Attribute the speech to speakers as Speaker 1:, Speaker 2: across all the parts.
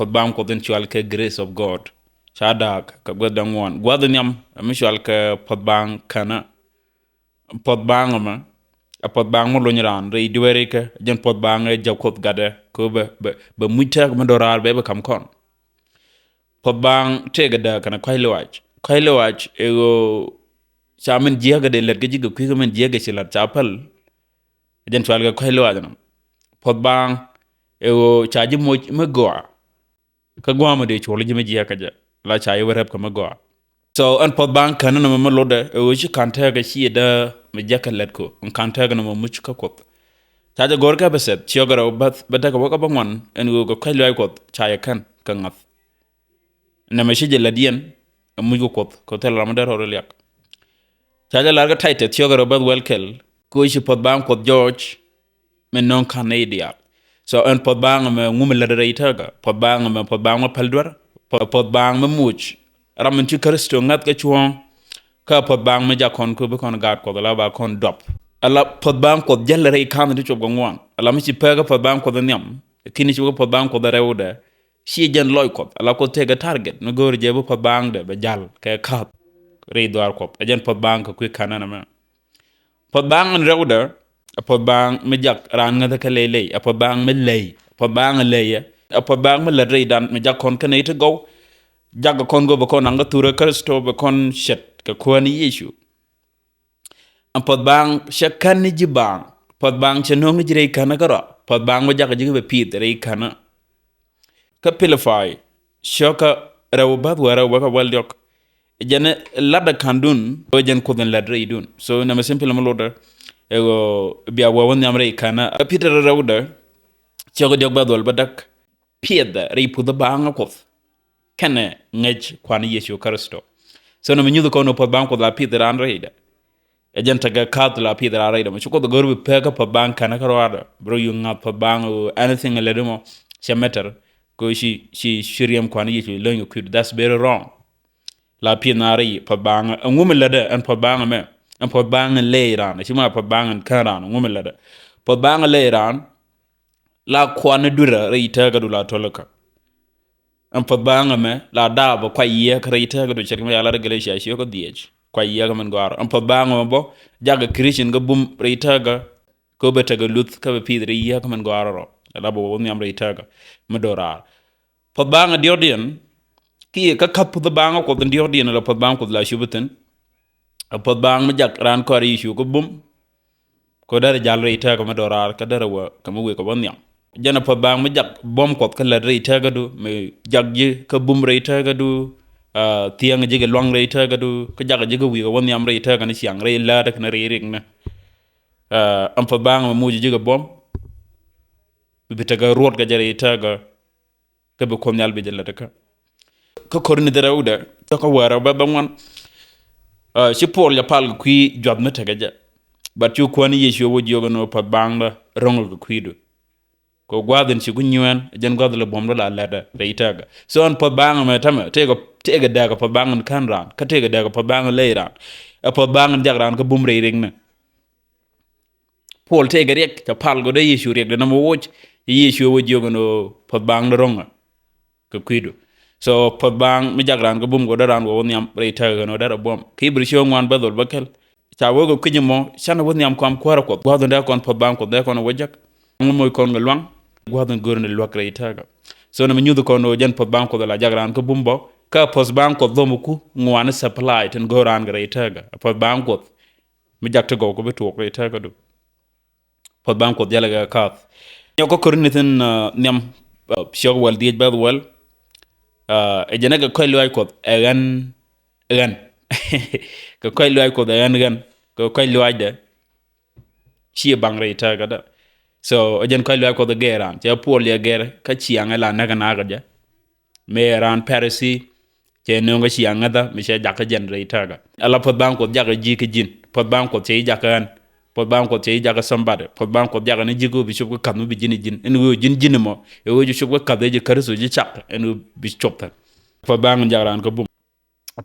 Speaker 1: pod bang ko den chual ke grace of God chada ka godang won gwadon yam mi chual ke pod bang kana pod bang ma a pod bang mo lo nyiran re diwere ke jen pod bang e jakot gade ko be muita ko dorar be kam kon pod bang tege da kana kwailo wach ego chamen jiga de let ge ko ko men jiga ci la chapal jen chual ke kwailo wach pod bang ego chaji mo goa ka goa mo de cholo jime jiga ka ja la chayi werep ka mo goa so an pod bang kana no mo lode ego ci kanta ga ci da me jaka let ko on kanta ga no mo much ka kot chaja gorka beset chiogara bata ka waka bangwan en go kwailo ay kot chaya kan ka ngaf na me shije ladien mu go kot ko tel ramadar horo liak chaja larga taite chiogara bad welkel ko ci pod bang kot George men non Canada so an pod bang me ngum la dere itaga pod bang ma paldwar pod bang me much ramen ci kristo ngat ka chuon ka pod bang me jakon ko be kon gat ko la ba kon dop ala pod bang ko jellere kan di chob ngwan ala mi ci pega pod bang ko nyam kini ci pod bang ko da rewde si jen loy ko ala ko tega target no gor je bo pod bang de be jal ke kap re doar ko jen pod bang ko kanana ma pod bang rewde pod bang me jak ran ngata ka lele pod bang me lay pod bang leye pod bang me la re dan me jakon kan ite go jaga kon go be kon anga tura kristo be kon shet ka ko ni yesu an pod bang shakan ni jibang pod bang chenong ni jire kana garo pod bang mo jaga jibe pit re kana ka pilify shoka rew bad wara waka waldok jene lada kandun o jen ko den ladre idun so na me simple mo loda ego biya wawon yamre kana peter rewda chogo jog badol badak pieda re puda banga ko kene ngej kwani yesu kristo so na me nyudo ko no pod bang ko la peter andre ejenta ga kadla pidra raida mo chuko do gorbi pega pa banka na karwada bro yu nga pa bang anything a little more meter ko she shiriam kwani yitu lenyo kud that's very wrong la pinari pa bang ngum lada an pa bang me an pa bang leiran shi ma pa bang karan ngum lada pa bang leiran la kwana dura reita ga dula tolaka an pa bang me la da ba kwa ye kreita ga do chekma ya la regale shi ko diej kwa yaga man gwar an pod bang mo jaga christian ga bum reitaga ko beta ga luth ka be pidri yaga man gwar ro la bo woni am reitaga medora pod bang diodien ki ka kap pod bang ko diodien la pod bang ko la shubuten pod bang ma jak ran ko ri shu ko bum ko dara jal reitaga medora ka dara wa ka mo we ko woni jana pod bang ma jak bom ko ka la reitaga du me jagji ka bum reitaga du tiang jige long reita ga du ka jaga jige wi won yam reita ga ni siang re la dak na re ring na am fa bang ma muji jige bom bi ta ga rot ga jare ta ga ka be kom nyal be jella ka ko korni dara uda to ko wara ba bangwan ci pol ya pal ku jod na ta ga ja bat yu ko ni yesu wo jogo no pa bang da rongol ko kuidu ko gwadin ci gunyuan jen gwadle bom do la lada reita ga so on pa bang ma tama tega daga pa bang kan ran ka tega daga pa bang leiran pa bang jagran ka bum ring na pol tega rek ta pal go de yesu rek na mo woj yesu wo jogo no pa bang do ronga ko kuidu so pa bang mi jagran ka bum go daran wo nyam reita ga no dara bom ki brisho ngwan badol bakel ta wo go kijimo sana wo nyam kam kwara ko gwadon da kon pa bang ko da kon wojak moy kon ngalwang gwadon gorne lwak reita ga so na mi nyudo ko no jen pa bang ko la jagran ka bumbo ka pos bang ko domuku ngwana supply ten goran ga reita ga pa bang ko mi jakta go ko be to reita ga do pa bang ko jala ga ka nyoko korni ten nyam shog wal diej bad wal e jena ga koy loy ko egan ko koy loy ko egan ko koy loy de chi bang reita ga da so ajen koy loy ko de geran ja pol ya ger ka chianga la naga naga ja me ran perisi che nonga chianga da mi che jakka generator ga ala pod bang ko jakka jiki jin pod bang ko che jakka an pod bang ko che jakka somebody pod bang ko jakka ni jigo bi shugo kanu bi jin en wo jin mo e wo ju shugo kade je karso ji chak en bi chopta pod bang jakran ko bum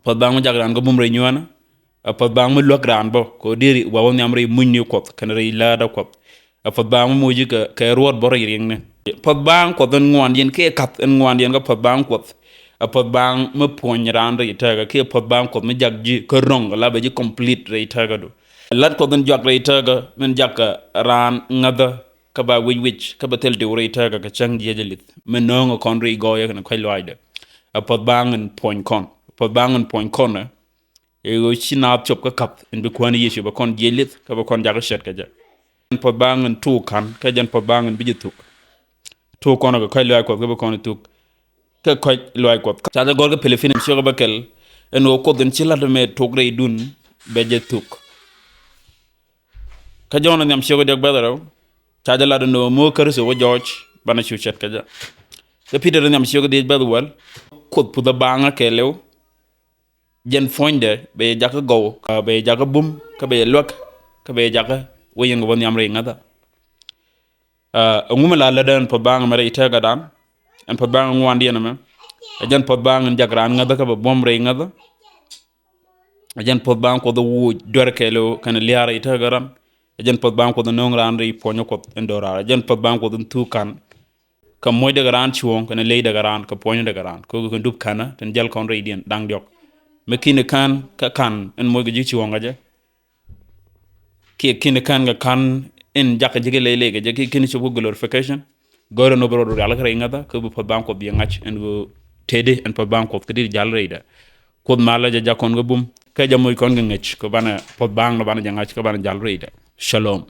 Speaker 1: pod bang jakran ko bum re nywana pod bang mo lokran bo ko diri wa won amre munni ko kan re la da ko pod bang mo ji ka rod bo re ring ne Pot bang ko don ngwan yen ke kat en ngwan yen ga pot bang ko a pot bang me pon ran re ta ga ke pot bang ko me jag ji ko rong la be ji complete re ta ga do lat ko don jak re ta ga men jak ran ngada ka ba wich ka ba tel de re ta ga ka chang je jelit men no ngo kon re go ya na kwai loide a pot bang en pon kon pot bang en pon kon e go china chop ka kap en be ko ni yesu ba kon jelit ka ba kon jak shet ka ja pot bang en tu kan ka jan pot bang en bi tuk tu kono ko loy ko ko kono tuk ke ko loy ko ta da gol ko pelefin mi shoga bakel en o ko den ci la de me tuk re dun be je tuk ka jono nyam shoga de badaro ta da la de no mo kër so wo george bana ci chat ka ja ke peter nyam shoga de badwal ko pu da banga ke lew jen fonde be jaka go ka be jaka bum ka be lok ka be jaka wo yengo bon nyam re ngada nguma la den pot bang mare ita gadan en pot bang ngwandi enama ajan pot bang jagran ngada ka bom re ngada ajan pot bang ko do wu dorkelo kan liara ita garan ajan pot bang ko do nongran re ponyo ko endora ajan pot bang ko do tukan ka moy de garan chuon kan le de garan ka ponyo de garan ko ko dub kana ten jal kon re dien dang diok me kine kan ka kan en moy gi chuon gaje ki kine kan ga kan in jaka jige lele ga jake kini chugo glorification goro no bro ala kare ngada ko bu pot banko bi ngach en go tede en pot banko kedi jalreida ko mala ja jakon go bum ka jamoy kon ngach ko bana pot bang no bana jangach ko bana jalreida shalom